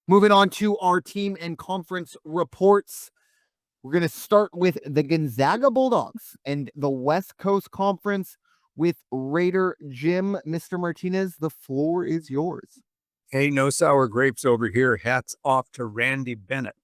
Moving on to our team and conference reports. We're going to start with the Gonzaga Bulldogs and the West Coast Conference with Raider Jim. Mr. Martinez, the floor is yours. Hey, no sour grapes over here. Hats off to Randy Bennett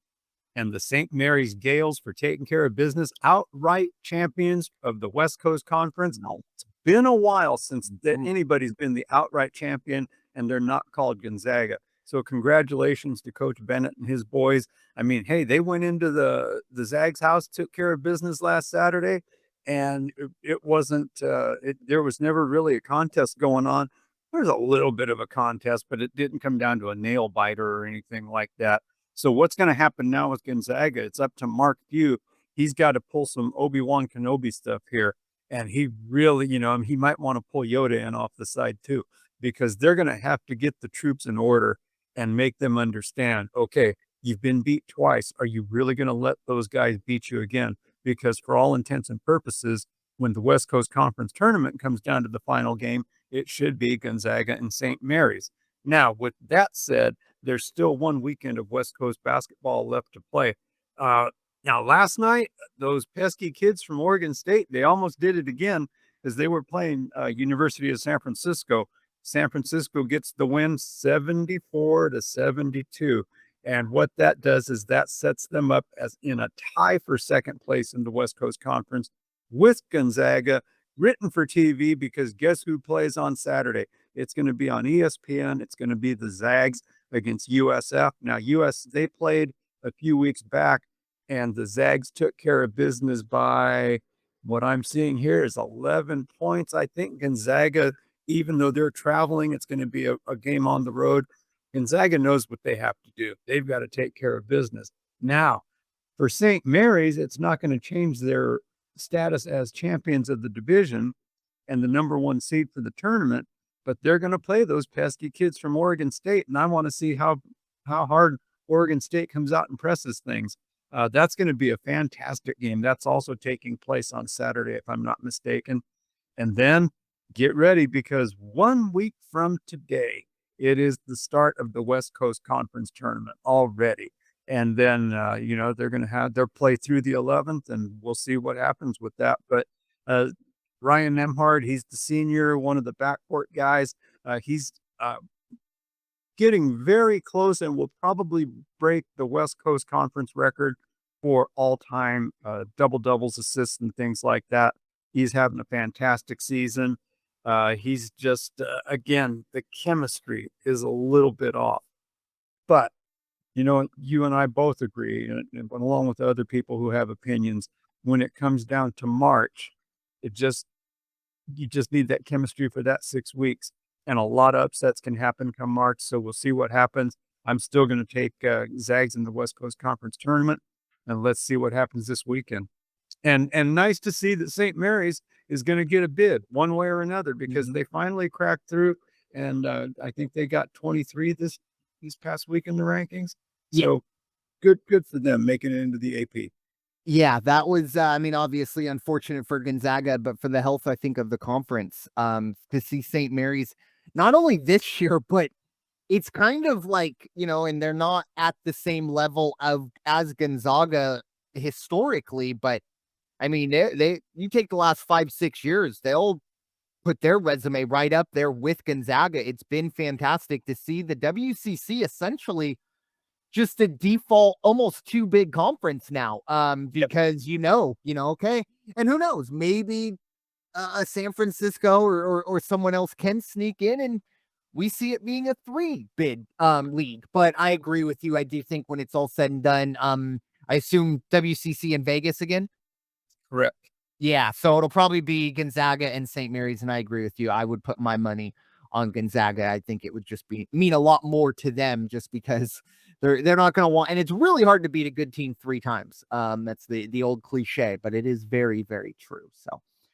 and the St. Mary's Gales for taking care of business. Outright champions of the West Coast Conference. It's been a while since anybody's been the outright champion, and they're not called Gonzaga. So congratulations to Coach Bennett and his boys. I mean, hey, they went into the Zags house, took care of business last Saturday, and it wasn't, there was never really a contest going on. There's a little bit of a contest, but it didn't come down to a nail biter or anything like that. So what's going to happen now with Gonzaga? It's up to Mark Few. He's got to pull some Obi-Wan Kenobi stuff here. And he really, he might want to pull Yoda in off the side too, because they're going to have to get the troops in order and make them understand, okay, you've been beat twice. Are you really going to let those guys beat you again? Because for all intents and purposes, when the West Coast Conference tournament comes down to the final game, it should be Gonzaga and St. Mary's. Now, with that said, there's still one weekend of West Coast basketball left to play. Now, last night, those pesky kids from Oregon State, they almost did it again as they were playing University of San Francisco. San Francisco gets the win 74-72. And what that does is that sets them up as in a tie for second place in the West Coast Conference with Gonzaga, written for TV, because guess who plays on Saturday? It's going to be on ESPN. It's going to be the Zags against USF. Now, they played a few weeks back, and the Zags took care of business by, what I'm seeing here is 11 points. I think Gonzaga, even though they're traveling, it's going to be a game on the road. Gonzaga knows what they have to do. They've got to take care of business. Now, for St. Mary's, it's not going to change their status as champions of the division and the number one seed for the tournament, but they're going to play those pesky kids from Oregon State, and I want to see how hard Oregon State comes out and presses things. That's going to be a fantastic game. That's also taking place on Saturday, if I'm not mistaken. And then get ready, because 1 week from today, it is the start of the West Coast Conference tournament already. And then, they're going to have their play through the 11th, and we'll see what happens with that. But Ryan Nemhard, he's the senior, one of the backcourt guys. He's getting very close and will probably break the West Coast Conference record for all-time double-doubles, assists, and things like that. He's having a fantastic season. He's just, again, the chemistry is a little bit off. But, you and I both agree, and along with other people who have opinions, when it comes down to March, you just need that chemistry for that 6 weeks. And a lot of upsets can happen come March, so we'll see what happens. I'm still going to take Zags in the West Coast Conference tournament, and let's see what happens this weekend. And nice to see that St. Mary's is going to get a bid one way or another, because they finally cracked through, and I think they got 23 this past week in the rankings. So good for them making it into the AP. Yeah, that was, obviously unfortunate for Gonzaga, but for the health, I think, of the conference, to see St. Mary's not only this year, but it's kind of like, and they're not at the same level as Gonzaga historically, but I mean, you take the last 5-6 years, they'll put their resume right up there with Gonzaga. It's been fantastic to see the WCC essentially just a default, almost too big conference now. Because okay, and who knows, maybe a San Francisco or someone else can sneak in, and we see it being a 3-bid league. But I agree with you. I do think when it's all said and done, I assume WCC in Vegas again. Correct. Yeah, so it'll probably be Gonzaga and St. Mary's, and I agree with you. I would put my money on Gonzaga. I think it would just mean a lot more to them, just because they're not going to want, and it's really hard to beat a good team 3 times. That's the old cliche, but it is very, very true. So